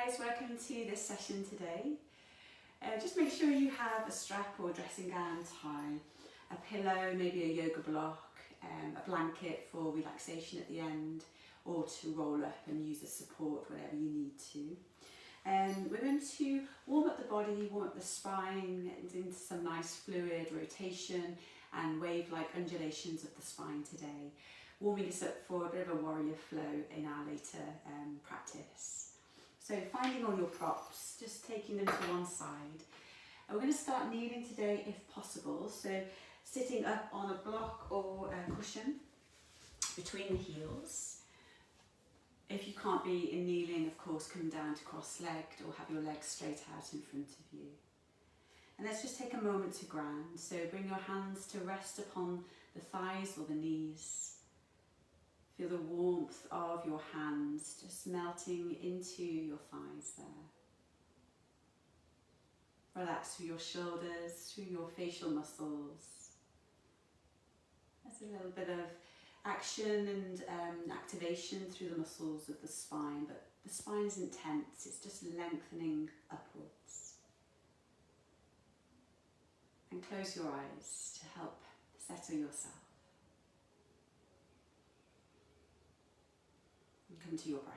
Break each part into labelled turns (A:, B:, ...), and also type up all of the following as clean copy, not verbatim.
A: guys, welcome to this session today. Just make sure you have a strap or dressing gown tie, a pillow, maybe a yoga block, a blanket for relaxation at the end, or to roll up and use as support, whatever you need to. We're going to warm up the body, warm up the spine into some nice fluid rotation and wave-like undulations of the spine today, warming us up for a bit of a warrior flow in our later practice. So finding all your props, just taking them to one side. And we're going to start kneeling today if possible, so sitting up on a block or a cushion between the heels. If you can't be in kneeling, of course, come down to cross-legged or have your legs straight out in front of you. And let's just take a moment to ground. So bring your hands to rest upon the thighs or the knees. Feel the warmth of your hands just melting into your thighs there. Relax through your shoulders, through your facial muscles. There's a little bit of action and activation through the muscles of the spine, but the spine isn't tense, it's just lengthening upwards. And close your eyes to help settle yourself. And come to your breath.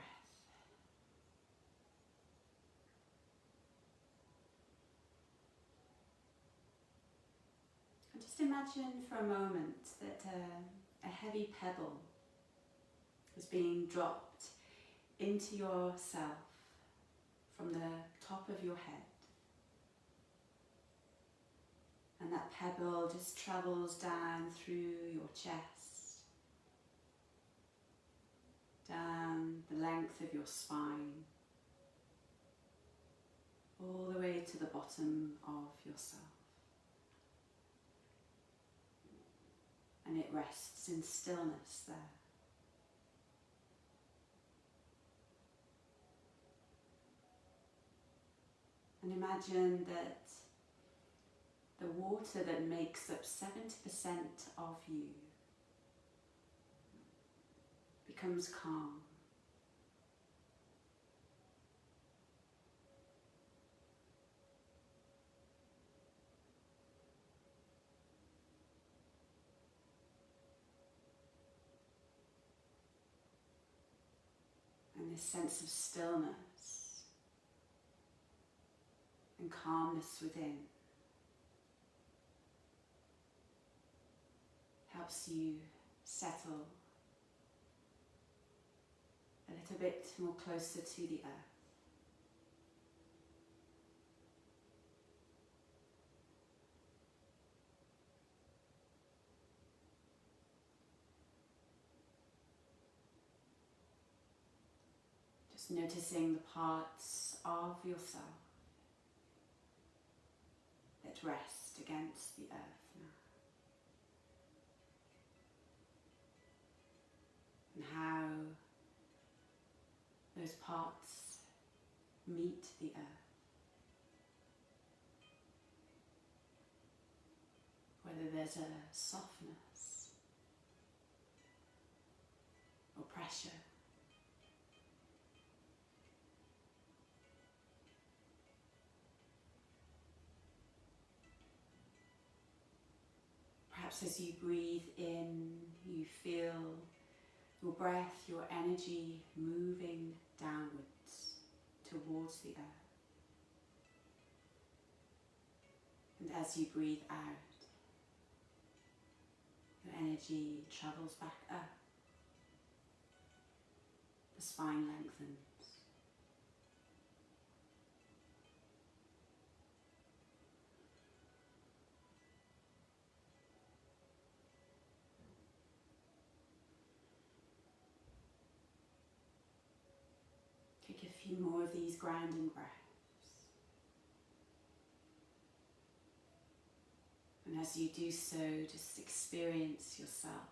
A: And just imagine for a moment that a heavy pebble is being dropped into yourself from the top of your head. And that pebble just travels down through your chest, down the length of your spine, all the way to the bottom of yourself. And it rests in stillness there. And imagine that the water that makes up 70% of you becomes calm. And this sense of stillness and calmness within helps you settle a little bit more closer to the earth. Just noticing the parts of yourself that rest against the earth now. And how those parts meet the earth. Whether there's a softness or pressure. Perhaps as you breathe in, you feel your breath, your energy moving downwards towards the earth. And as you breathe out, your energy travels back up. The spine lengthens. Take a few more of these grounding breaths. And as you do so, just experience yourself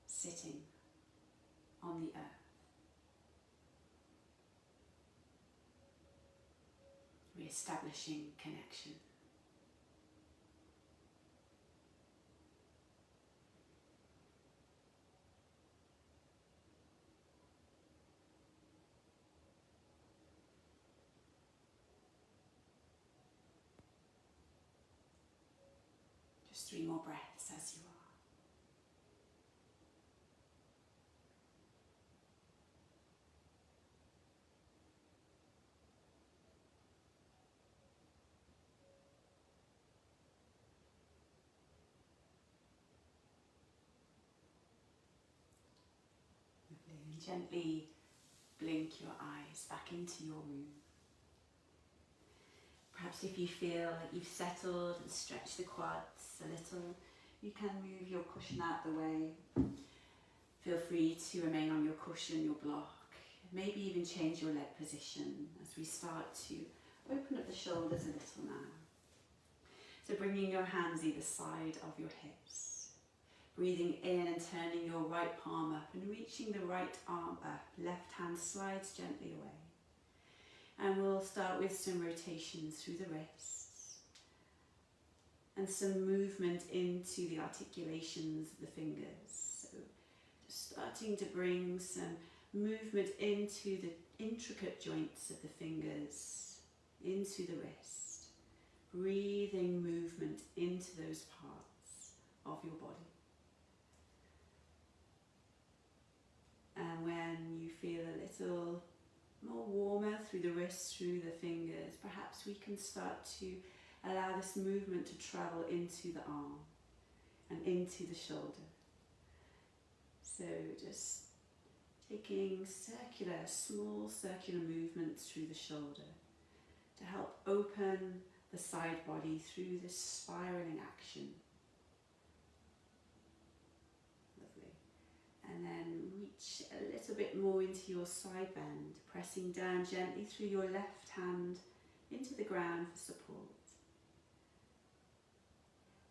A: sitting on the earth. Re-establishing connection. Just 3 more breaths as you are. Lovely. And gently blink your eyes back into your room. Perhaps if you feel like you've settled and stretched the quads a little, you can move your cushion out the way. Feel free to remain on your cushion, your block. Maybe even change your leg position as we start to open up the shoulders a little now. So bringing your hands either side of your hips. Breathing in and turning your right palm up and reaching the right arm up. Left hand slides gently away. And we'll start with some rotations through the wrists and some movement into the articulations of the fingers. So just starting to bring some movement into the intricate joints of the fingers, into the wrist. Breathing movement into those parts of your body. And when you feel a little more warmer through the wrists, through the fingers, perhaps we can start to allow this movement to travel into the arm and into the shoulder. So just taking small circular movements through the shoulder to help open the side body through this spiraling action. And then reach a little bit more into your side bend, pressing down gently through your left hand into the ground for support.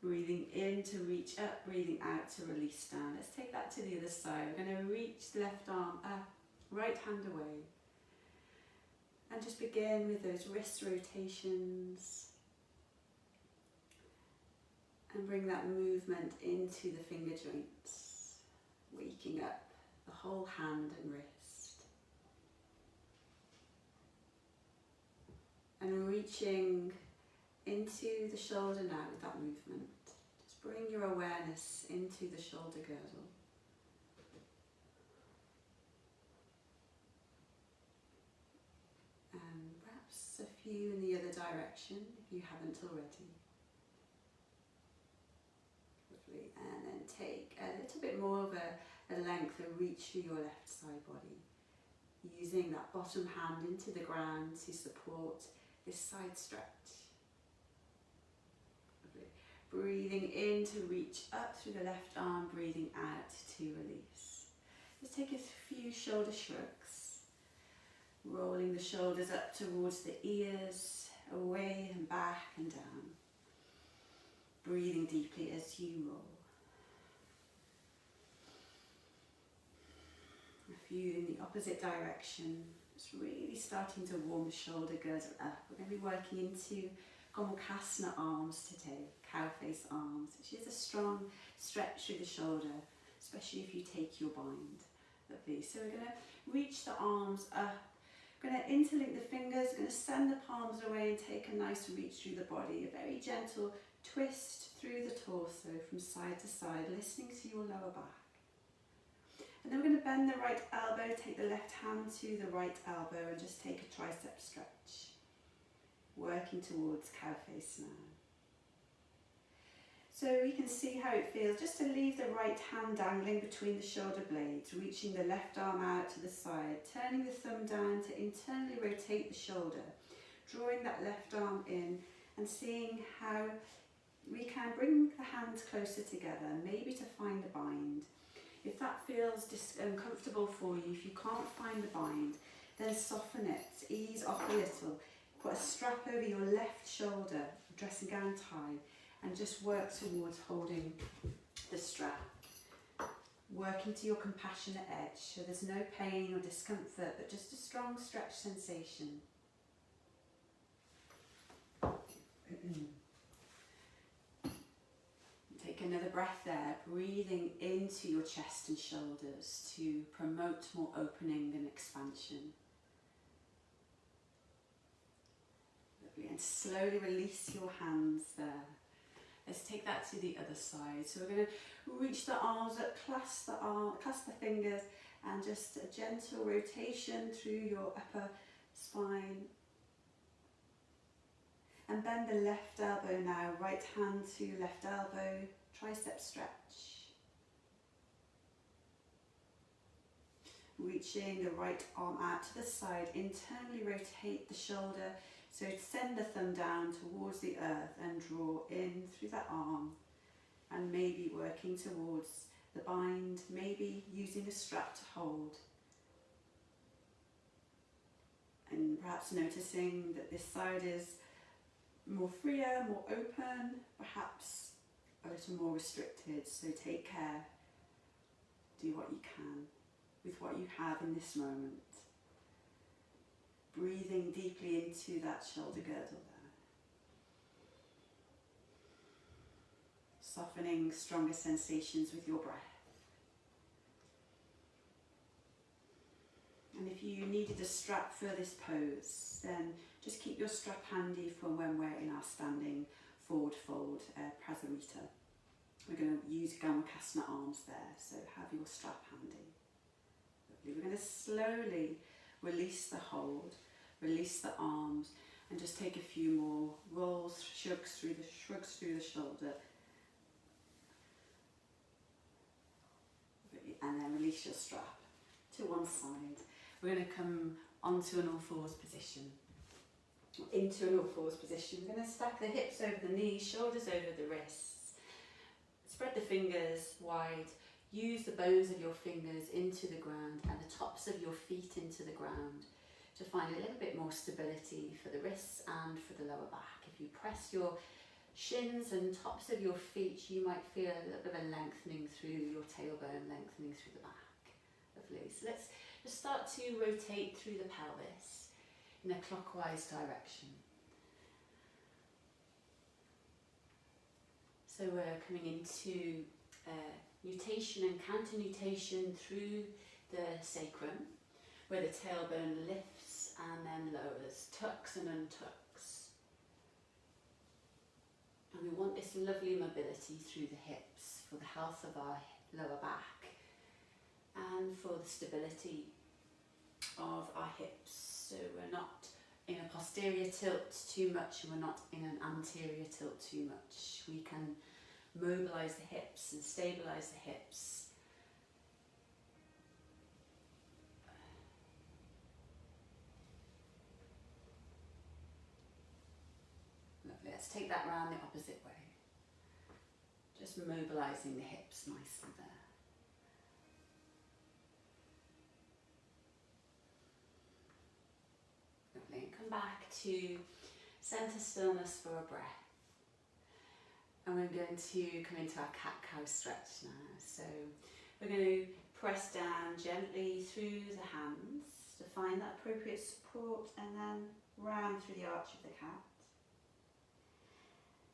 A: Breathing in to reach up, breathing out to release down. Let's take that to the other side. We're going to reach the left arm up, right hand away. And just begin with those wrist rotations. And bring that movement into the finger joints. Waking up the whole hand and wrist. And reaching into the shoulder now with that movement. Just bring your awareness into the shoulder girdle. And perhaps a few in the other direction if you haven't already. And then take a little bit more of a length, a reach through your left side body. Using that bottom hand into the ground to support this side stretch. Lovely. Breathing in to reach up through the left arm, breathing out to release. Just take a few shoulder shrugs. Rolling the shoulders up towards the ears, away and back and down. Breathing deeply as you roll. A few in the opposite direction. Just really starting to warm the shoulder girdle up. We're going to be working into Gomukhasana arms today, cow face arms, which is a strong stretch through the shoulder, especially if you take your bind. Lovely. So we're going to reach the arms up. We're going to interlink the fingers, going to send the palms away and take a nice reach through the body. A very gentle twist through the torso from side to side, listening to your lower back. And then we're going to bend the right elbow, take the left hand to the right elbow and just take a tricep stretch. Working towards cow face now. So you can see how it feels just to leave the right hand dangling between the shoulder blades, reaching the left arm out to the side, turning the thumb down to internally rotate the shoulder, drawing that left arm in and seeing how we can bring the hands closer together, maybe to find the bind. If that feels uncomfortable for you, if you can't find the bind, then soften it, ease off a little. Put a strap over your left shoulder, dressing gown tie, and just work towards holding the strap. Working to your compassionate edge, so there's no pain or discomfort, but just a strong stretch sensation. Take another breath there, breathing into your chest and shoulders to promote more opening and expansion. Lovely. And slowly release your hands there. Let's take that to the other side. So we're going to reach the arms up, clasp the fingers, and just a gentle rotation through your upper spine. And bend the left elbow now, right hand to left elbow, tricep stretch. Reaching the right arm out to the side, internally rotate the shoulder, so send the thumb down towards the earth and draw in through that arm, and maybe working towards the bind, maybe using a strap to hold. And perhaps noticing that this side is more freer, more open, perhaps a little more restricted, so take care, do what you can with what you have in this moment. Breathing deeply into that shoulder girdle there. Softening stronger sensations with your breath. And if you needed a strap for this pose, then just keep your strap handy for when we're in our standing forward fold prasarita. We're going to use Gamakasana arms there, so have your strap handy. Lovely. We're going to slowly release the hold, release the arms, and just take a few more rolls, shrugs through the shoulder. And then release your strap to one side. We're going to come onto an all fours position. Into an all fours position. We're going to stack the hips over the knees, shoulders over the wrists. Spread the fingers wide. Use the bones of your fingers into the ground and the tops of your feet into the ground to find a little bit more stability for the wrists and for the lower back. If you press your shins and tops of your feet, you might feel a little bit of a lengthening through your tailbone, lengthening through the back. Lovely. So let's just start to rotate through the pelvis in a clockwise direction. So we're coming into nutation and counter nutation through the sacrum, where the tailbone lifts and then lowers, tucks and untucks. And we want this lovely mobility through the hips for the health of our lower back and for the stability of our hips. So we're not in a posterior tilt too much and we're not in an anterior tilt too much. We can mobilise the hips and stabilise the hips. Lovely. Let's take that round the opposite way. Just mobilising the hips nicely there. Lovely. And come back to centre stillness for a breath. And we're going to come into our cat-cow stretch now. So we're going to press down gently through the hands to find that appropriate support, and then round through the arch of the cat.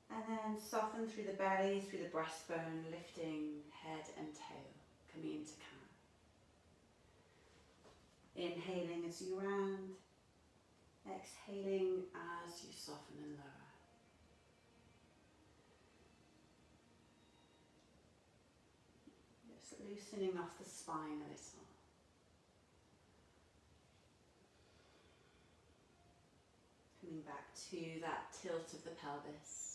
A: And then soften through the belly, through the breastbone, lifting head and tail, coming into cat. Inhaling as you round, exhaling as you soften and lower. Just loosening off the spine a little. Coming back to that tilt of the pelvis.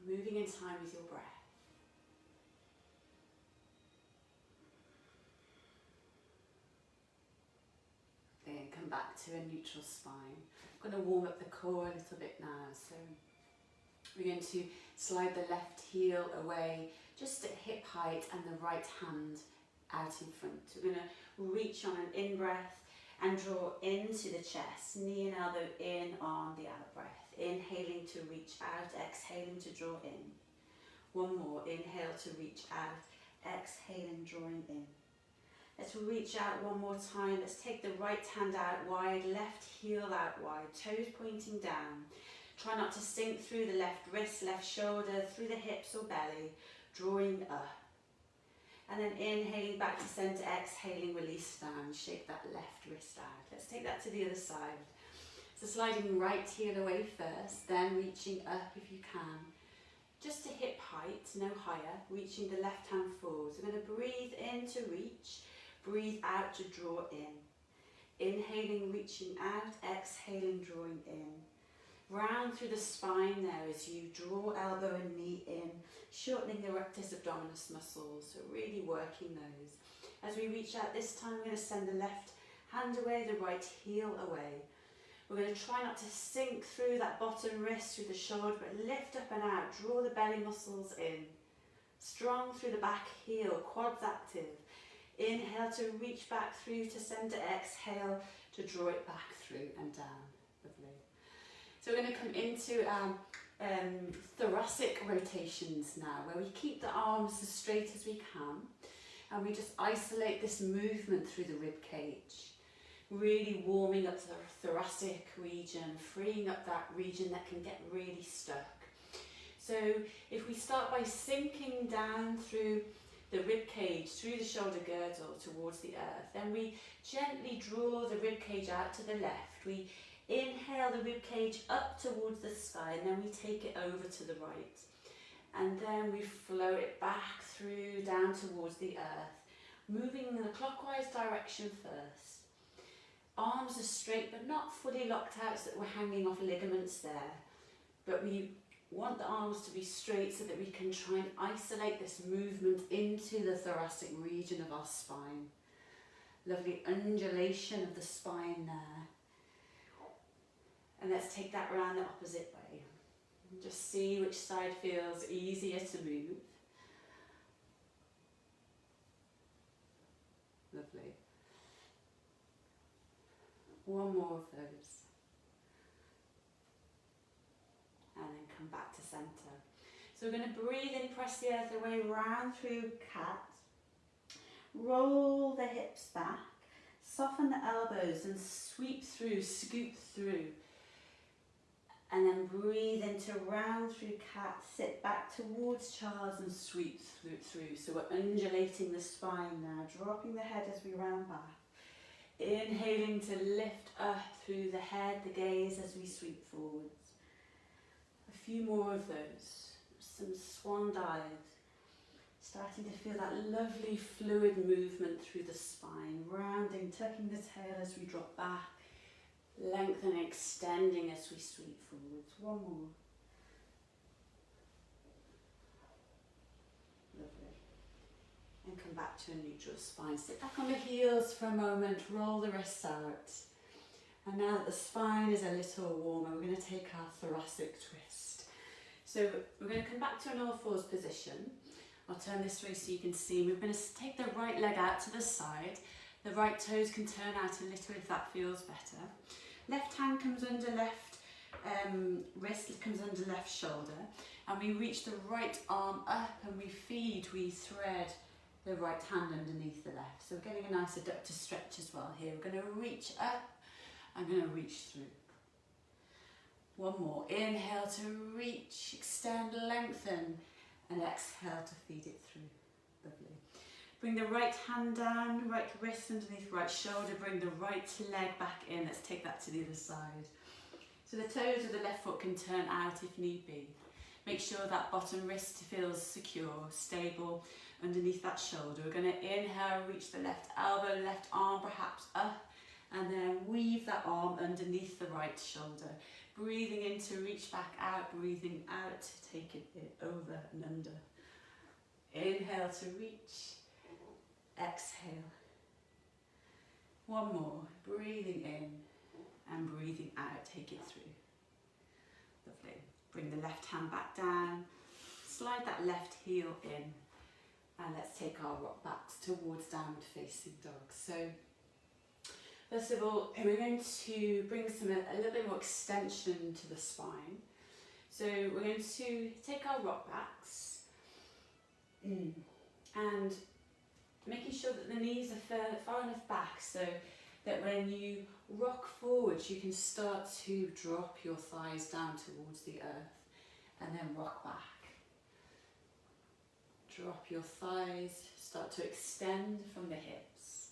A: Moving in time with your breath. Then come back to a neutral spine. I'm going to warm up the core a little bit now. So we're going to slide the left heel away just at hip height and the right hand out in front. We're going to reach on an in-breath and draw into the chest, knee and elbow in on the out-breath. Inhaling to reach out, exhaling to draw in. One more, inhale to reach out, exhaling, drawing in. Let's reach out one more time. Let's take the right hand out wide, left heel out wide, toes pointing down. Try not to sink through the left wrist, left shoulder, through the hips or belly, drawing up. And then inhaling back to centre, exhaling, release down. Shake that left wrist out. Let's take that to the other side. So sliding right heel away first, then reaching up if you can. Just to hip height, no higher, reaching the left hand forward. So we're going to breathe in to reach, breathe out to draw in. Inhaling, reaching out, exhaling, drawing in. Round through the spine there as you draw elbow and knee in, shortening the rectus abdominis muscles, so really working those. As we reach out this time, we're going to send the left hand away, the right heel away. We're going to try not to sink through that bottom wrist, through the shoulder, but lift up and out, draw the belly muscles in. Strong through the back heel, quads active. Inhale to reach back through to centre, exhale to draw it back through and down. Lovely. So we're going to come into thoracic rotations now, where we keep the arms as straight as we can, and we just isolate this movement through the rib cage, really warming up the thoracic region, freeing up that region that can get really stuck. So if we start by sinking down through the rib cage, through the shoulder girdle towards the earth, then we gently draw the rib cage out to the left. We inhale the rib cage up towards the sky, and then we take it over to the right. And then we flow it back through, down towards the earth, moving in the clockwise direction first. Arms are straight but not fully locked out so that we're hanging off ligaments there. But we want the arms to be straight so that we can try and isolate this movement into the thoracic region of our spine. Lovely undulation of the spine there. And let's take that round the opposite way. And just see which side feels easier to move. Lovely. One more of those. And then come back to centre. So we're going to breathe in, press the earth away, round through cat. Roll the hips back. Soften the elbows and sweep through, scoop through. And then breathe into round through cat, sit back towards child's and sweep through. So we're undulating the spine now, dropping the head as we round back. Inhaling to lift up through the head, the gaze as we sweep forwards. A few more of those. Some swan dives. Starting to feel that lovely fluid movement through the spine, rounding, tucking the tail as we drop back. Lengthening, extending as we sweep forwards. One more. Lovely. And come back to a neutral spine. Sit back on the heels for a moment, roll the wrists out. And now that the spine is a little warmer, we're going to take our thoracic twist. So we're going to come back to an all fours position. I'll turn this way so you can see me. We're going to take the right leg out to the side. The right toes can turn out a little if that feels better. Left hand comes under left wrist, comes under left shoulder, and we reach the right arm up and we feed, we thread the right hand underneath the left. So we're getting a nice adductor stretch as well here. We're going to reach up, I'm going to reach through. One more, inhale to reach, extend, lengthen, and exhale to feed it through. Lovely. Bring the right hand down, right wrist underneath right shoulder, bring the right leg back in. Let's take that to the other side. So the toes of the left foot can turn out if need be. Make sure that bottom wrist feels secure, stable underneath that shoulder. We're going to inhale, reach the left elbow, left arm perhaps up, and then weave that arm underneath the right shoulder. Breathing in to reach back out, breathing out to take it over and under. Inhale to reach. Exhale. One more. Breathing in and breathing out. Take it through. Lovely. Bring the left hand back down. Slide that left heel in. And let's take our rock backs towards downward facing dog. So first of all, we're going to bring a little bit more extension to the spine. So we're going to take our rock backs and making sure that the knees are far enough back so that when you rock forwards you can start to drop your thighs down towards the earth and then rock back. Drop your thighs, start to extend from the hips.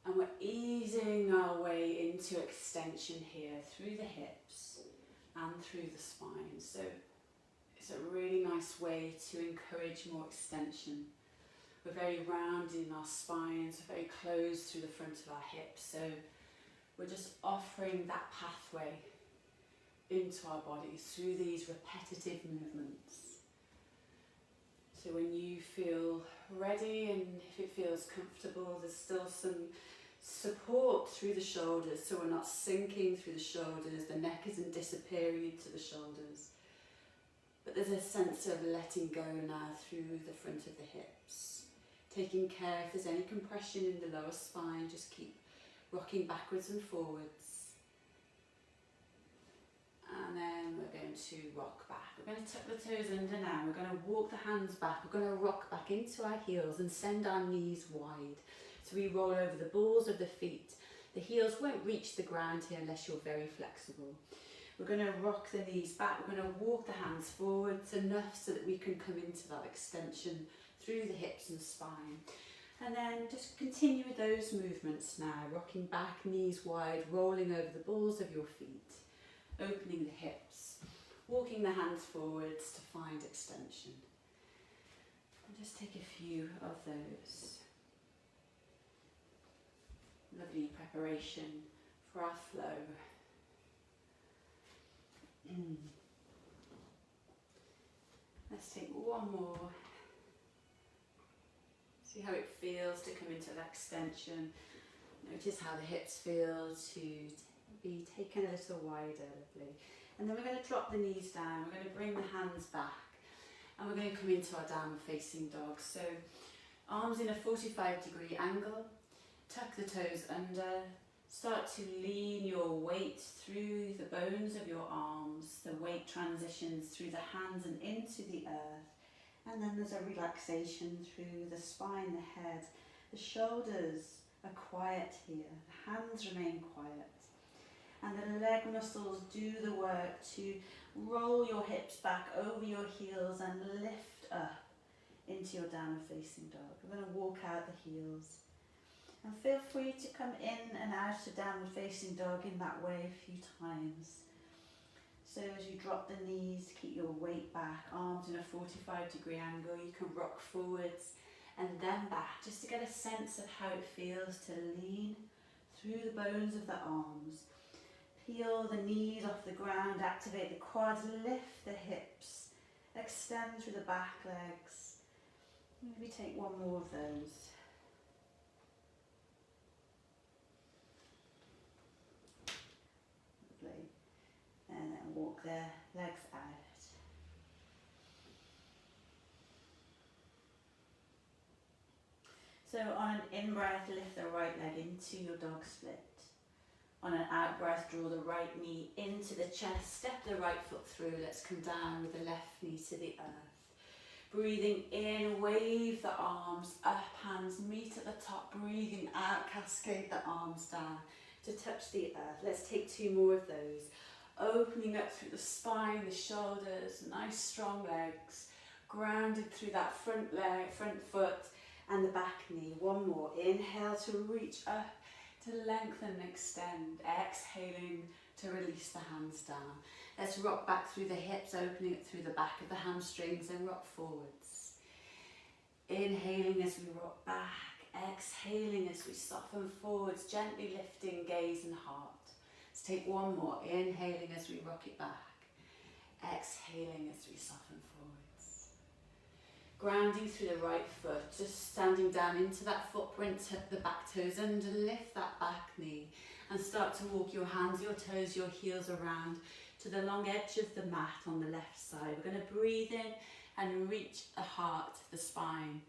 A: And we're easing our way into extension here, through the hips and through the spine. So it's a really nice way to encourage more extension. We're very rounded in our spines, we're very closed through the front of our hips. So we're just offering that pathway into our bodies through these repetitive movements. So when you feel ready and if it feels comfortable, there's still some support through the shoulders, so we're not sinking through the shoulders, the neck isn't disappearing into the shoulders. But there's a sense of letting go now through the front of the hips. Taking care if there's any compression in the lower spine, just keep rocking backwards and forwards. And then we're going to rock back. We're going to tuck the toes under now. We're going to walk the hands back. We're going to rock back into our heels and send our knees wide. So we roll over the balls of the feet. The heels won't reach the ground here unless you're very flexible. We're going to rock the knees back. We're going to walk the hands forwards enough so that we can come into that extension through the hips and spine. And then just continue with those movements now. Rocking back, knees wide, rolling over the balls of your feet. Opening the hips, walking the hands forwards to find extension. And just take a few of those. Lovely preparation for our flow. Let's take one more. See how it feels to come into that extension. Notice how the hips feel to be taken a little wider, lovely. And then we're going to drop the knees down, we're going to bring the hands back, and we're going to come into our downward facing dog. So arms in a 45-degree angle, tuck the toes under, start to lean your weight through the bones of your arms, the weight transitions through the hands and into the earth, and then there's a relaxation through the spine, the head, the shoulders are quiet here, the hands remain quiet. And the leg muscles do the work to roll your hips back over your heels and lift up into your downward facing dog. We're going to walk out the heels. And feel free to come in and out of downward facing dog in that way a few times. So as you drop the knees, keep your weight back, arms in a 45-degree angle. You can rock forwards and then back, just to get a sense of how it feels to lean through the bones of the arms. Peel the knees off the ground, activate the quads, lift the hips, extend through the back legs. Maybe take one more of those. Lovely. And then walk the legs out. So on an in-breath, lift the right leg into your dog split. On an out-breath, draw the right knee into the chest, step the right foot through. Let's come down with the left knee to the earth. Breathing in, wave the arms up, hands meet at the top. Breathing out, cascade the arms down to touch the earth. Let's take two more of those. Opening up through the spine, the shoulders, nice strong legs. Grounded through that front leg, front foot and the back knee. One more. Inhale to reach up, to lengthen and extend. Exhaling to release the hands down. Let's rock back through the hips, opening it through the back of the hamstrings and rock forwards. Inhaling as we rock back, exhaling as we soften forwards, gently lifting gaze and heart. Let's take one more. Inhaling as we rock it back, exhaling as we soften forwards. Grounding through the right foot, just standing down into that footprint, tuck the back toes under, lift that back knee and start to walk your hands, your toes, your heels around to the long edge of the mat on the left side. We're going to breathe in and reach the heart, the spine.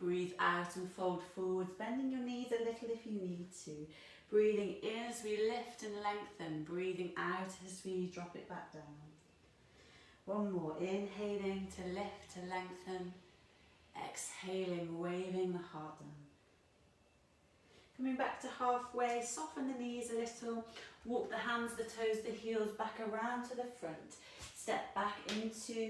A: Breathe out and fold forwards, bending your knees a little if you need to. Breathing in as we lift and lengthen, breathing out as we drop it back down. One more, inhaling to lift, to lengthen, exhaling, waving the heart down. Coming back to halfway, soften the knees a little, walk the hands, the toes, the heels back around to the front. Step back into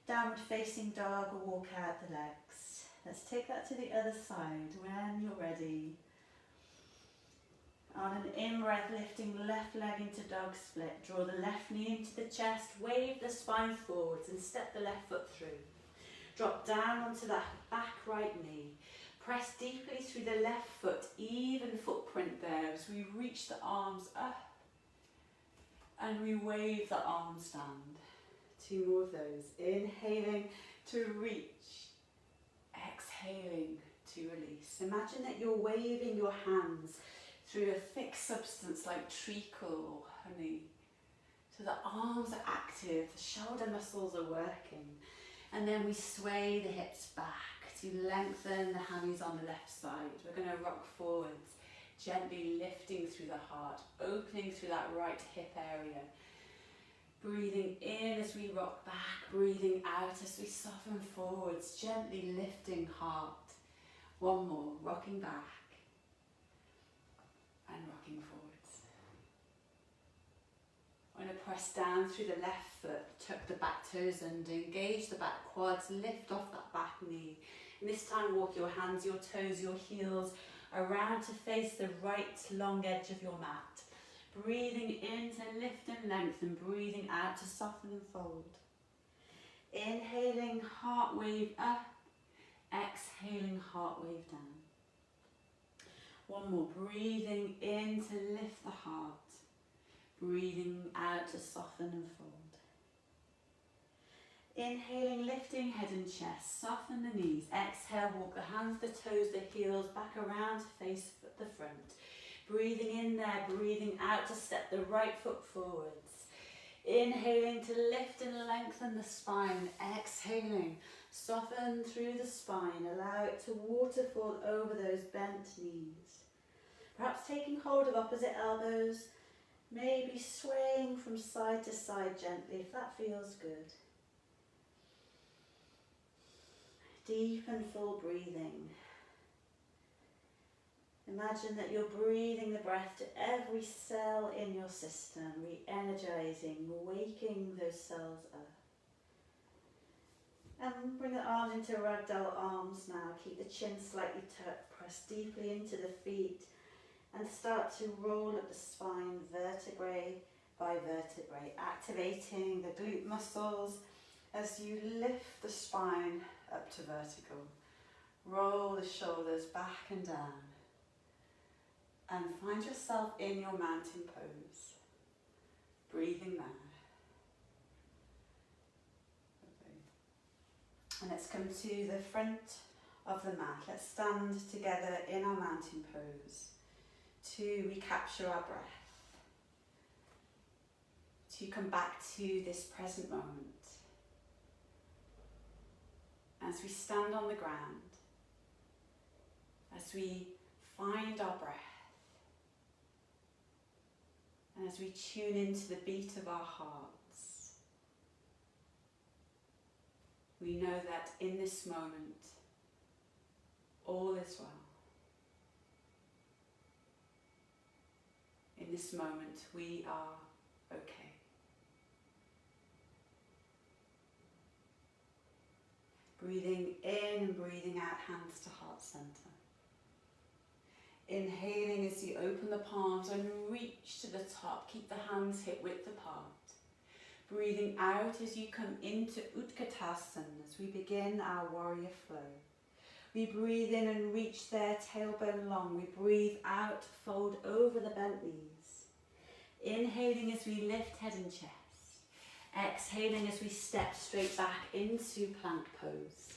A: Downward facing dog, or walk out the legs. Let's take that to the other side when you're ready. On an in-breath, lifting left leg into dog split. Draw the left knee into the chest, wave the spine forwards and step the left foot through. Drop down onto that back right knee. Press deeply through the left foot, even footprint there as we reach the arms up and we wave the arms down. 2 more of those. Inhaling to reach, exhaling to release. Imagine that you're waving your hands through a thick substance like treacle or honey. So the arms are active, the shoulder muscles are working. And then we sway the hips back to lengthen the hammies on the left side. We're going to rock forwards, gently lifting through the heart, opening through that right hip area. Breathing in as we rock back, breathing out as we soften forwards, gently lifting heart. 1 more, rocking back and rocking forwards. I'm going to press down through the left foot, tuck the back toes under, engage the back quads, lift off that back knee. And this time walk your hands, your toes, your heels around to face the right long edge of your mat. Breathing in to lift and lengthen, breathing out to soften and fold. Inhaling, heart wave up, exhaling, heart wave down. 1 more, breathing in to lift the heart. Breathing out to soften and fold. Inhaling, lifting head and chest, soften the knees. Exhale, walk the hands, the toes, the heels back around to face the front. Breathing in there, breathing out to step the right foot forwards. Inhaling to lift and lengthen the spine. Exhaling, soften through the spine. Allow it to waterfall over those bent knees. Perhaps taking hold of opposite elbows. Maybe swaying from side to side gently if that feels good. Deep and full breathing. Imagine that you're breathing the breath to every cell in your system, re-energizing, waking those cells up. And bring the arms into Ragdoll Arms now. Keep the chin slightly tucked, press deeply into the feet and start to roll up the spine vertebrae by vertebrae, activating the glute muscles as you lift the spine up to vertical. Roll the shoulders back and down. And find yourself in your mountain pose. Breathing there. Okay. And let's come to the front of the mat. Let's stand together in our mountain pose to recapture our breath. To come back to this present moment. As we stand on the ground, as we find our breath, and as we tune into the beat of our hearts, we know that in this moment, all is well. In this moment, we are okay. Breathing in and breathing out, hands to heart center. Inhaling as you open the palms and reach to the top. Keep the hands hip width apart. Breathing out as you come into Utkatasana as we begin our warrior flow. We breathe in and reach there, tailbone long. We breathe out, fold over the bent knees. Inhaling as we lift head and chest. Exhaling as we step straight back into plank pose.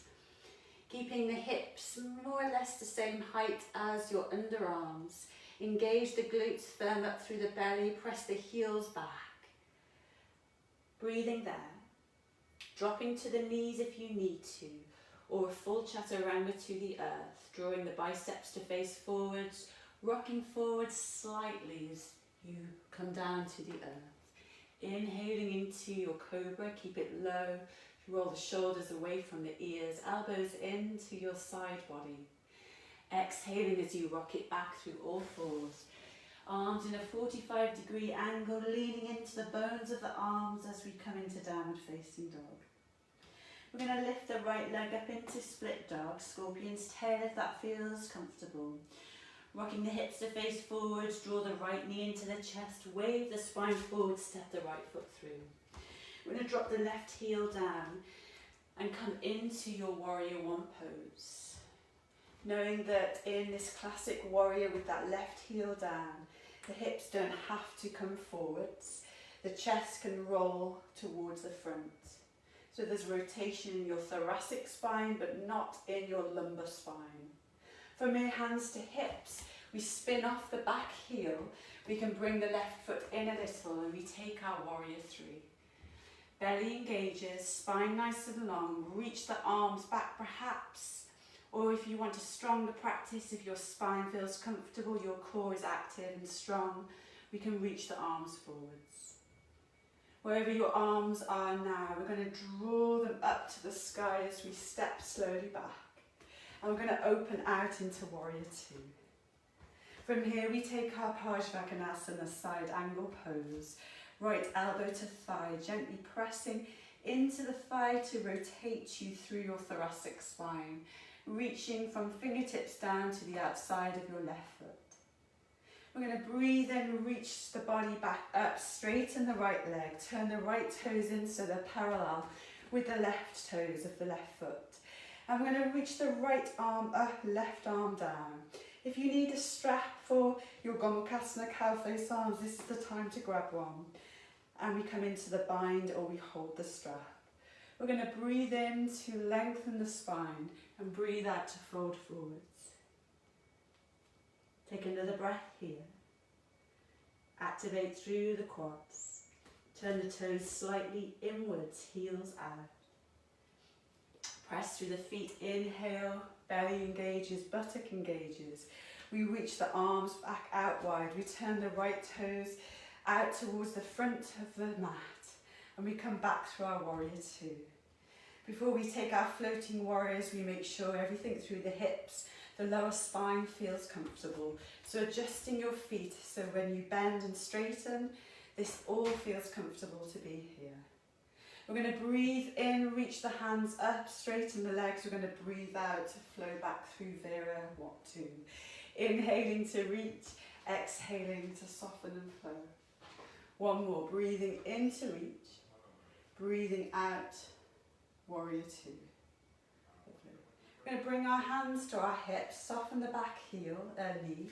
A: Keeping the hips more or less the same height as your underarms. Engage the glutes, firm up through the belly, press the heels back. Breathing there. Dropping to the knees if you need to, or a full chaturanga to the earth. Drawing the biceps to face forwards, rocking forwards slightly as you come down to the earth. Inhaling into your cobra, keep it low. Roll the shoulders away from the ears, elbows into your side body. Exhaling as you rock it back through all fours. Arms in a 45-degree angle, leaning into the bones of the arms as we come into downward facing dog. We're going to lift the right leg up into split dog, scorpion's tail if that feels comfortable. Rocking the hips to face forward, draw the right knee into the chest, wave the spine forward, step the right foot through. We're going to drop the left heel down and come into your warrior one pose. Knowing that in this classic warrior with that left heel down, the hips don't have to come forwards. The chest can roll towards the front. So there's rotation in your thoracic spine, but not in your lumbar spine. From your hands to hips, we spin off the back heel. We can bring the left foot in a little and we take our warrior three. Belly engages, spine nice and long, reach the arms back perhaps. Or if you want a stronger practice, if your spine feels comfortable, your core is active and strong, we can reach the arms forwards. Wherever your arms are now, we're going to draw them up to the sky as we step slowly back. And we're going to open out into warrior two. From here we take our Parsvakonasana side angle pose. Right elbow to thigh, gently pressing into the thigh to rotate you through your thoracic spine, reaching from fingertips down to the outside of your left foot. We're going to breathe in, reach the body back up, straighten the right leg, turn the right toes in so they're parallel with the left toes of the left foot. And we're going to reach the right arm up, left arm down. If you need a strap for your Gomukhasana cow face arms, this is the time to grab one. And we come into the bind or we hold the strap. We're going to breathe in to lengthen the spine and breathe out to fold forwards. Take another breath here. Activate through the quads. Turn the toes slightly inwards, heels out. Press through the feet, inhale, belly engages, buttock engages. We reach the arms back out wide. We turn the right toes out towards the front of the mat. And we come back through our warrior two. Before we take our floating warriors, we make sure everything through the hips, the lower spine feels comfortable. So adjusting your feet so when you bend and straighten, this all feels comfortable to be here. We're going to breathe in, reach the hands up, straighten the legs. We're going to breathe out to flow back through Vera, what two. Inhaling to reach, exhaling to soften and flow. One more, breathing in to reach, breathing out, warrior two. We're going to bring our hands to our hips, soften the back heel, knee,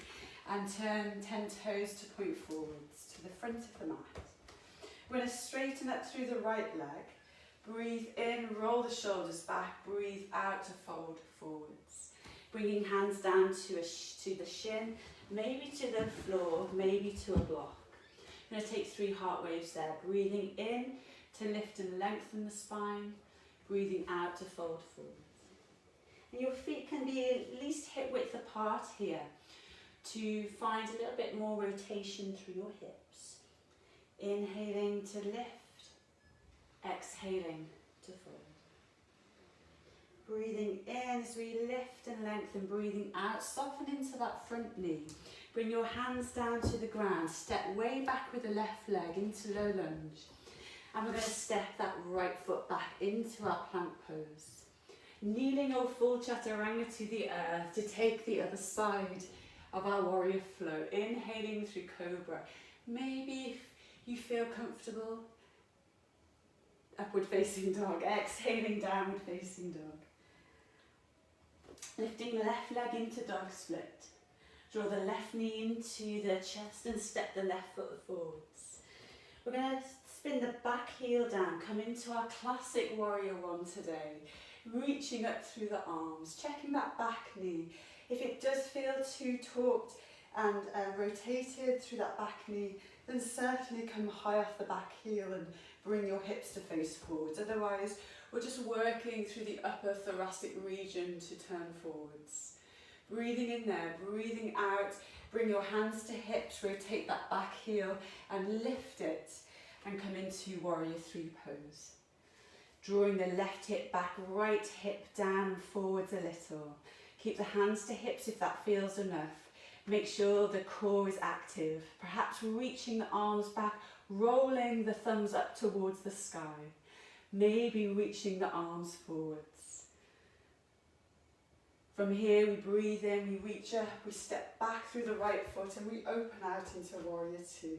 A: and turn 10 toes to point forwards to the front of the mat. We're going to straighten up through the right leg. Breathe in, roll the shoulders back. Breathe out to fold forwards. Bringing hands down to the shin, maybe to the floor, maybe to a block. I'm going to take 3 heart waves there. Breathing in to lift and lengthen the spine. Breathing out to fold forwards. And your feet can be at least hip width apart here to find a little bit more rotation through your hips. Inhaling to lift, exhaling to fold. Breathing in as we lift and lengthen, breathing out, soften into that front knee. Bring your hands down to the ground, step way back with the left leg into low lunge. And we're going to step that right foot back into our plank pose. Kneeling or full chaturanga to the earth to take the other side of our warrior flow. Inhaling through cobra. Maybe if you feel comfortable, upward facing dog. Exhaling, downward facing dog. Lifting the left leg into dog split. Draw the left knee into the chest and step the left foot forwards. We're going to spin the back heel down, come into our classic warrior one today. Reaching up through the arms, checking that back knee. If it does feel too taut and rotated through that back knee, then certainly come high off the back heel and bring your hips to face forwards. Otherwise, we're just working through the upper thoracic region to turn forwards. Breathing in there, breathing out, bring your hands to hips, rotate that back heel and lift it and come into warrior three pose. Drawing the left hip back, right hip down and forwards a little. Keep the hands to hips if that feels enough. Make sure the core is active. Perhaps reaching the arms back, rolling the thumbs up towards the sky. maybe reaching the arms forwards. From here we breathe in, we reach up, we step back through the right foot and we open out into warrior two.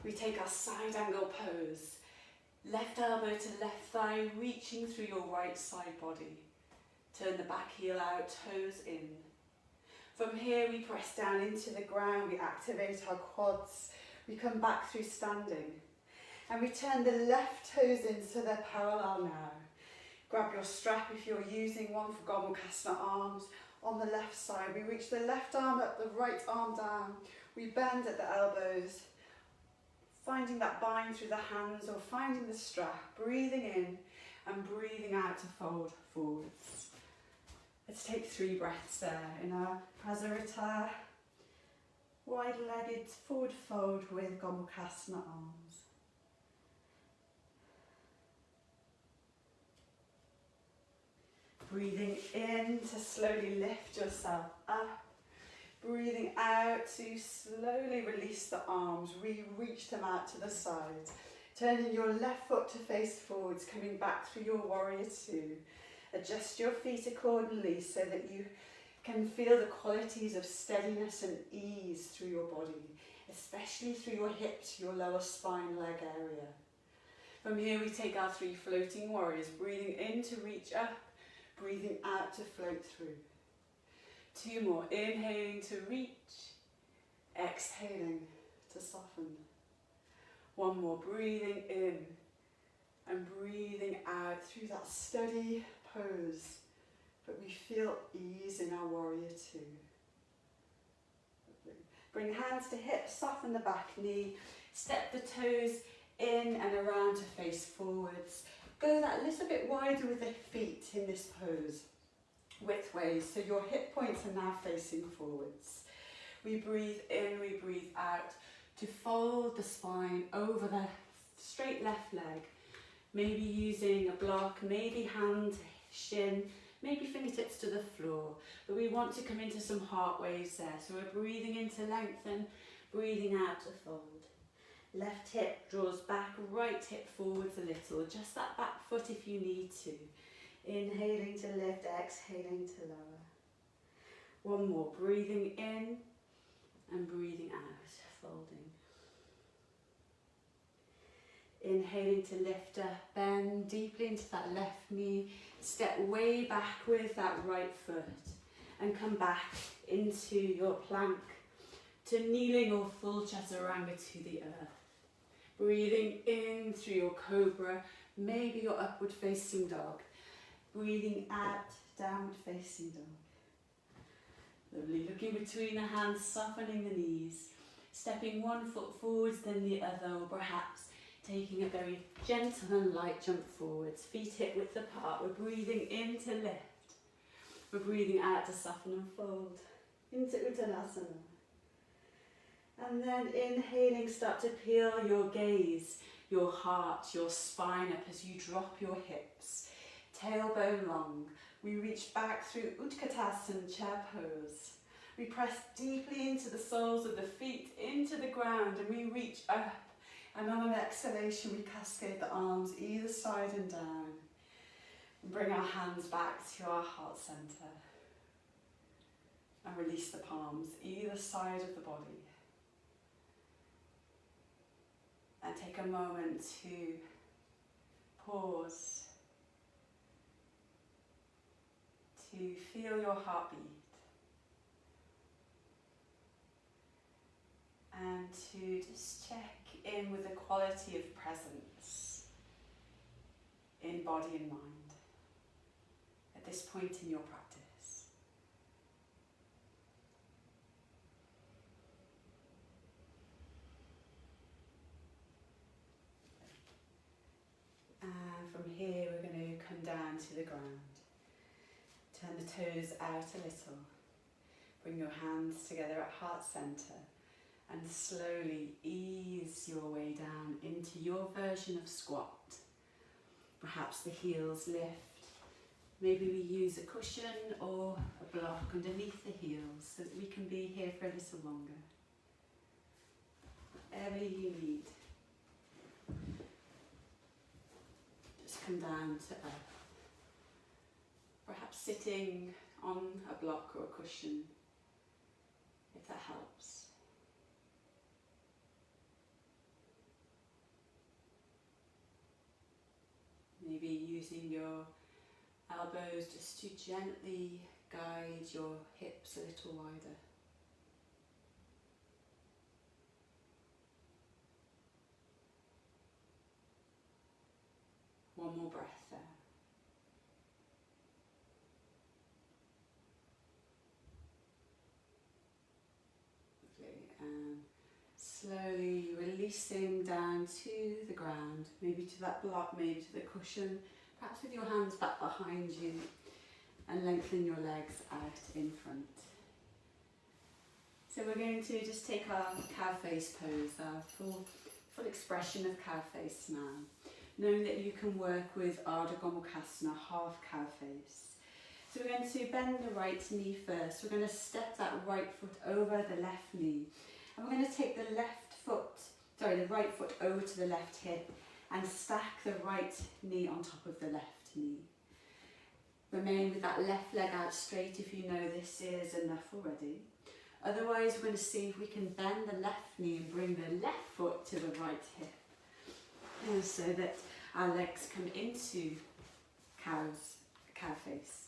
A: We take our side angle pose, left elbow to left thigh, reaching through your right side body. Turn the back heel out, toes in. From here we press down into the ground, we activate our quads, we come back through standing. And we turn the left toes in so they're parallel now. Grab your strap if you're using one for Gomukhasana arms. On the left side, we reach the left arm up, the right arm down. We bend at the elbows, finding that bind through the hands or finding the strap, breathing in and breathing out to fold forwards. Let's take 3 breaths there in our Prasarita, wide-legged forward fold with Gomukhasana arms. Breathing in to slowly lift yourself up. Breathing out to slowly release the arms, reach them out to the sides. Turning your left foot to face forwards, coming back through your warrior two. Adjust your feet accordingly so that you can feel the qualities of steadiness and ease through your body, especially through your hips, your lower spine, leg area. From here we take our 3 floating warriors, breathing in to reach up, breathing out to float through. 2 more, inhaling to reach, exhaling to soften. 1 more, breathing in and breathing out through that steady pose, but we feel ease in our warrior two. Bring hands to hips, soften the back knee, step the toes in and around to face forwards. Go that little bit wider with the feet in this pose, widthways, so your hip points are now facing forwards. We breathe in, we breathe out to fold the spine over the straight left leg. Maybe using a block, maybe hand, shin, maybe fingertips to the floor. But we want to come into some heart waves there. So we're breathing in to lengthen, breathing out to fold. Left hip draws back, right hip forwards a little. Adjust that back foot if you need to. Inhaling to lift, exhaling to lower. 1 more, breathing in and breathing out, folding. Inhaling to lift up, bend deeply into that left knee, step way back with that right foot and come back into your plank to kneeling or full chaturanga to the earth. Breathing in through your cobra, maybe your upward facing dog. Breathing out, downward facing dog. Lovely, looking between the hands, softening the knees, stepping 1 foot forwards then the other, or perhaps taking a very gentle and light jump forwards, feet hip width apart. We're breathing in to lift. We're breathing out to soften and fold into Uttanasana. And then inhaling, start to peel your gaze, your heart, your spine up as you drop your hips. Tailbone long. We reach back through Utkatasana, chair pose. We press deeply into the soles of the feet, into the ground, and we reach up. And on an exhalation, we cascade the arms either side and down. And bring our hands back to our heart center. And release the palms either side of the body. And take a moment to pause, to feel your heartbeat, and to just check in with the quality of presence in body and mind at this point in your practice. And from here we're going to come down to the ground. Turn the toes out a little. Bring your hands together at heart center and slowly ease your way down into your version of squat. Perhaps the heels lift. Maybe we use a cushion or a block underneath the heels so that we can be here for a little longer. Whatever you need. come down to earth. Perhaps sitting on a block or a cushion, if that helps. Maybe using your elbows just to gently guide your hips a little wider. One more breath there. Lovely. And slowly releasing down to the ground, maybe to that block, maybe to the cushion, perhaps with your hands back behind you, and lengthen your legs out in front. So we're going to just take our cow face pose, our full expression of cow face now. Knowing that you can work with Ardha Gomukhasana, half cow face. So we're going to bend the right knee first. We're going to step that right foot over the left knee. And we're going to take the right foot over to the left hip and stack the right knee on top of the left knee. Remain with that left leg out straight if you know this is enough already. Otherwise, we're going to see if we can bend the left knee and bring the left foot to the right hip. And so that our legs come into cow face.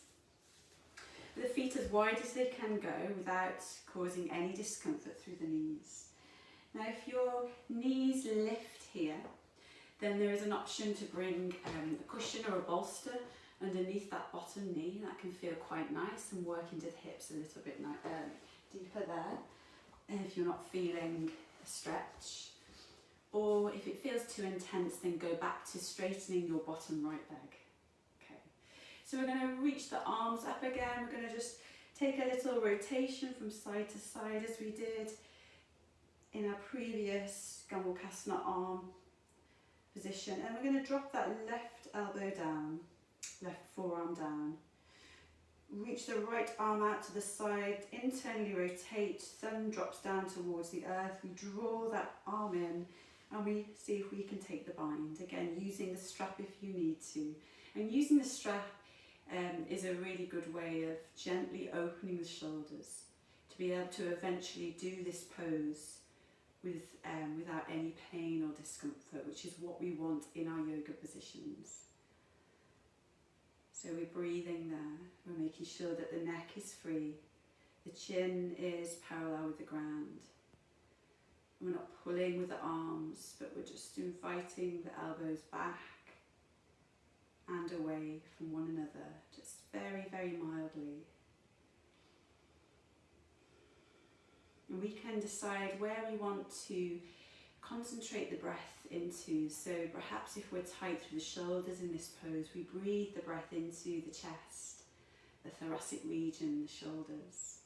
A: The feet as wide as they can go without causing any discomfort through the knees. Now if your knees lift here, then there is an option to bring a cushion or a bolster underneath that bottom knee. That can feel quite nice and work into the hips a little bit deeper there. And if you're not feeling a stretch, or if it feels too intense, then go back to straightening your bottom right leg. Okay, so we're going to reach the arms up again. We're going to just take a little rotation from side to side as we did in our previous Gomukhasana arm position. And we're going to drop that left elbow down, left forearm down. Reach the right arm out to the side, internally rotate, thumb drops down towards the earth. We draw that arm in and we see if we can take the bind. Again, using the strap if you need to. And using the strap is a really good way of gently opening the shoulders to be able to eventually do this pose without any pain or discomfort, which is what we want in our yoga positions. So we're breathing there, we're making sure that the neck is free, the chin is parallel with the ground. We're not pulling with the arms, but we're just inviting the elbows back and away from one another, just very, very mildly. And we can decide where we want to concentrate the breath into. So perhaps if we're tight through the shoulders in this pose, we breathe the breath into the chest, the thoracic region, the shoulders.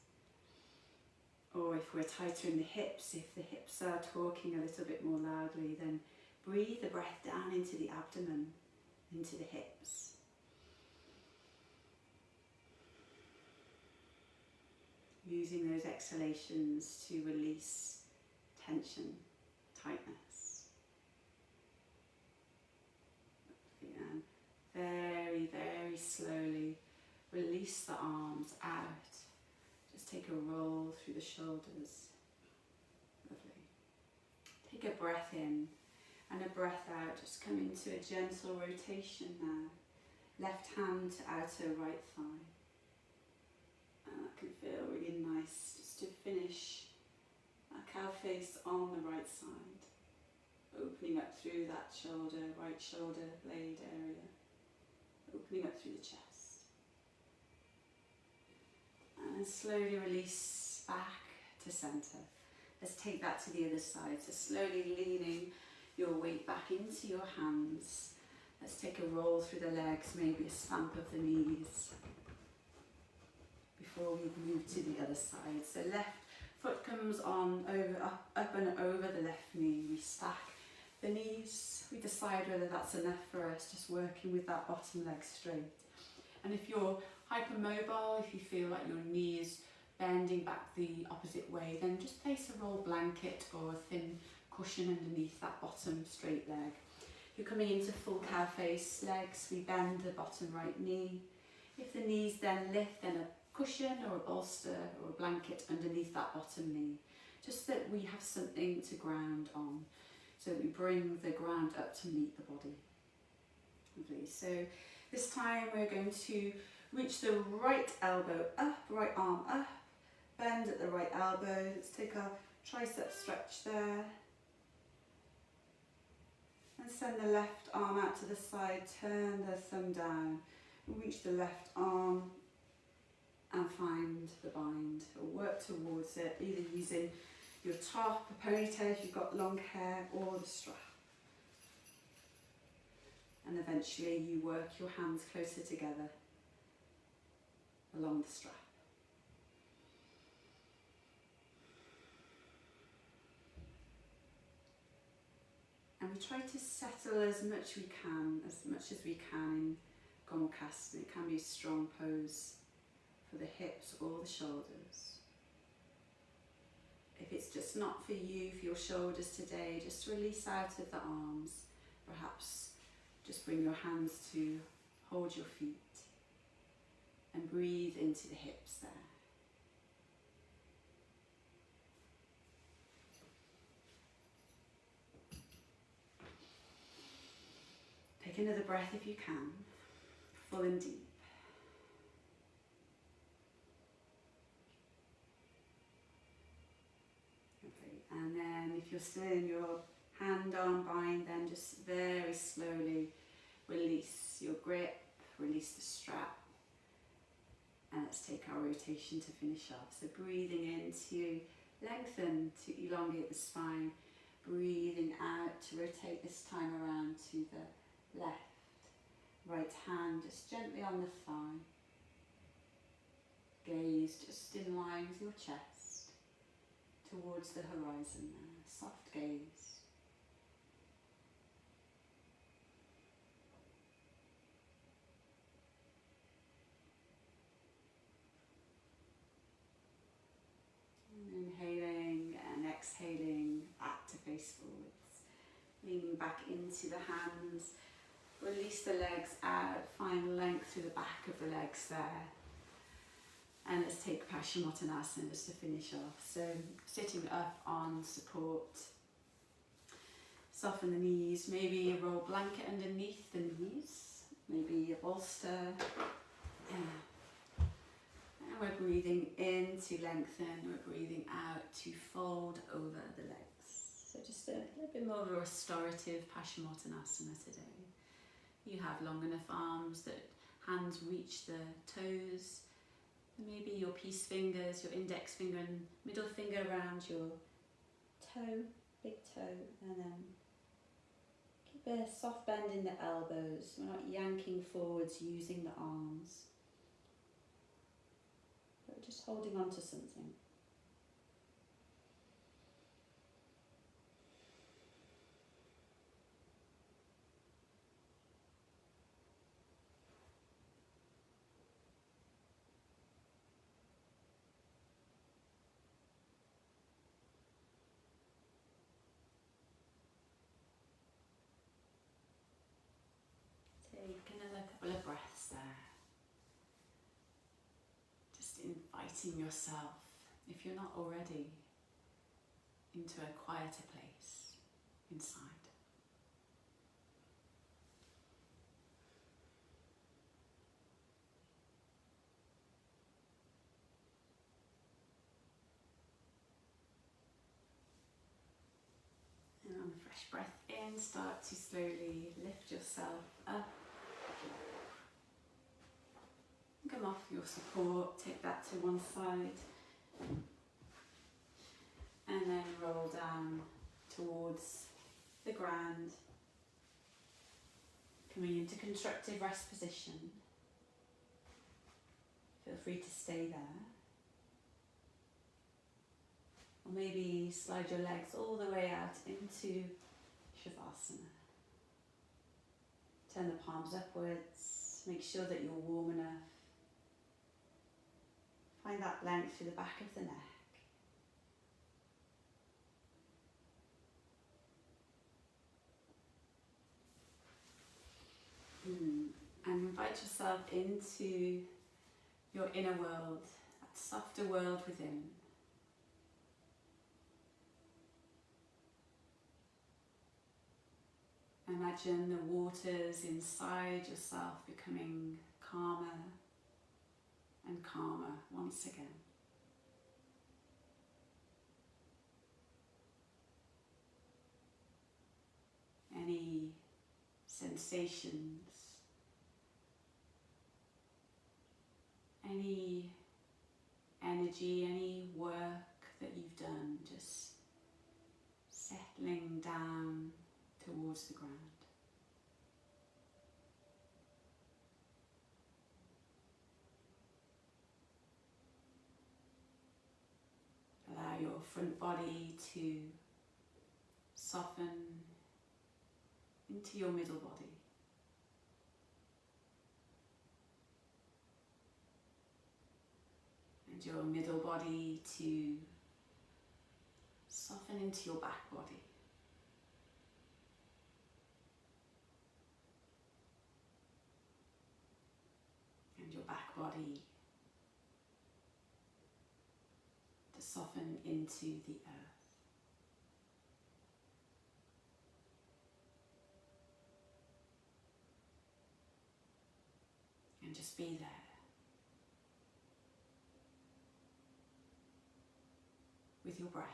A: Or if we're tighter in the hips, if the hips are talking a little bit more loudly, then breathe the breath down into the abdomen, into the hips. Using those exhalations to release tension, tightness. And very, very slowly release the arms out. Just take a roll through the shoulders. Lovely. Take a breath in and a breath out. Just come into a gentle rotation now. Left hand to outer right thigh. And that can feel really nice just to finish our cow face on the right side. Opening up through that shoulder, right shoulder blade area. Opening up through the chest. And slowly release back to centre. Let's take that to the other side. So slowly leaning your weight back into your hands. Let's take a roll through the legs, maybe a stamp of the knees before we move to the other side. So left foot comes on up and over the left knee. We stack the knees. We decide whether that's enough for us, just working with that bottom leg straight. And if you're hypermobile, if you feel like your knee is bending back the opposite way, then just place a roll blanket or a thin cushion underneath that bottom straight leg. If you're coming into full cow face legs, we bend the bottom right knee. If the knees then lift, then a cushion or a bolster or a blanket underneath that bottom knee, just that we have something to ground on, so that we bring the ground up to meet the body. Lovely. So this time we're going to reach the right elbow up, right arm up, bend at the right elbow. Let's take our tricep stretch there. And send the left arm out to the side, turn the thumb down, reach the left arm and find the bind, or work towards it, either using your top, a ponytail if you've got long hair, or the strap. And eventually you work your hands closer together along the strap. And we try to settle as much as we can in Gomukhasana. It can be a strong pose for the hips or the shoulders. If it's just not for you, for your shoulders today, just release out of the arms. Perhaps just bring your hands to hold your feet and breathe into the hips there. Take another breath if you can, full and deep. Okay. And then if you're still in your hand-arm bind, then just very slowly release your grip, release the strap, and let's take our rotation to finish off. So breathing in to lengthen, to elongate the spine, breathing out to rotate this time around to the left. Right hand just gently on the thigh. Gaze just in line with your chest towards the horizon there. Soft gaze. And inhaling and exhaling back to face forwards. Leaning back into the hands. Release the legs out, find length through the back of the legs there. And let's take Paschimottanasana just to finish off. So sitting up on support. Soften the knees, maybe a roll blanket underneath the knees, maybe a bolster. And we're breathing in to lengthen, we're breathing out to fold over the legs. So just a little bit more of a restorative Paschimottanasana today. You have long enough arms that hands reach the toes. And maybe your peace fingers, your index finger and middle finger around your toe, big toe, and then keep a soft bend in the elbows. We're not yanking forwards using the arms, but just holding on to something. Take another couple of breaths there. Just inviting yourself, if you're not already, into a quieter place inside. And on a fresh breath in, start to slowly lift yourself up. Come off your support, take that to one side, and then roll down towards the ground, coming into constructive rest position. Feel free to stay there, or maybe slide your legs all the way out into Shavasana. Turn the palms upwards, make sure that you're warm enough. Find that length through the back of the neck. invite yourself into your inner world, that softer world within. Imagine the waters inside yourself becoming calmer and calmer once again. Any sensations, any energy, any work that you've done, just settling down towards the ground. Allow your front body to soften into your middle body. And your middle body to soften into your back body. And your back body to soften into the earth. And just be there. With your breath.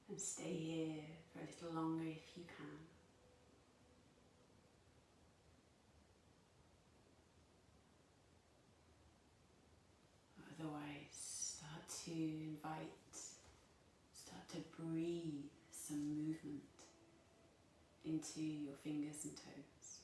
A: And stay here for a little longer if you can. Otherwise, start to breathe some movement into your fingers and toes.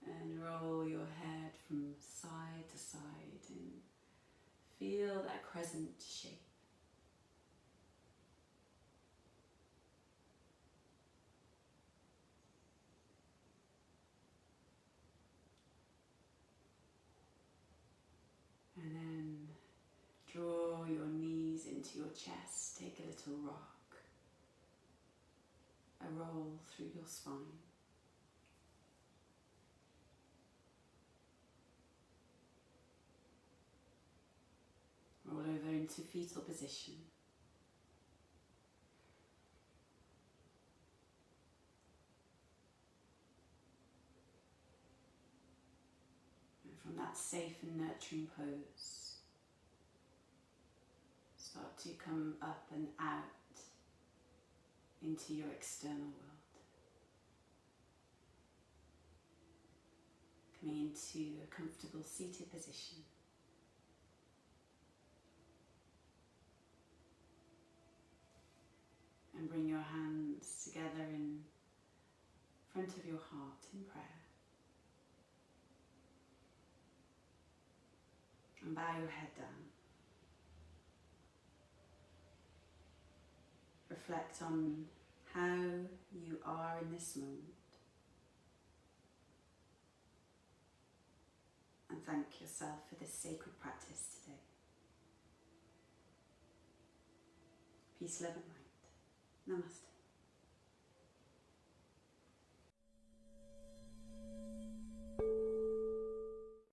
A: And roll your head from side to side and feel that crescent shape. And then draw your knees into your chest, take a little rock, a roll through your spine. Roll over into fetal position. And from that safe and nurturing pose, start to come up and out into your external world. Coming into a comfortable seated position. And bring your hands together in front of your heart in prayer. And bow your head down. Reflect on how you are in this moment. And thank yourself for this sacred practice today. Peace, love and light. Namaste.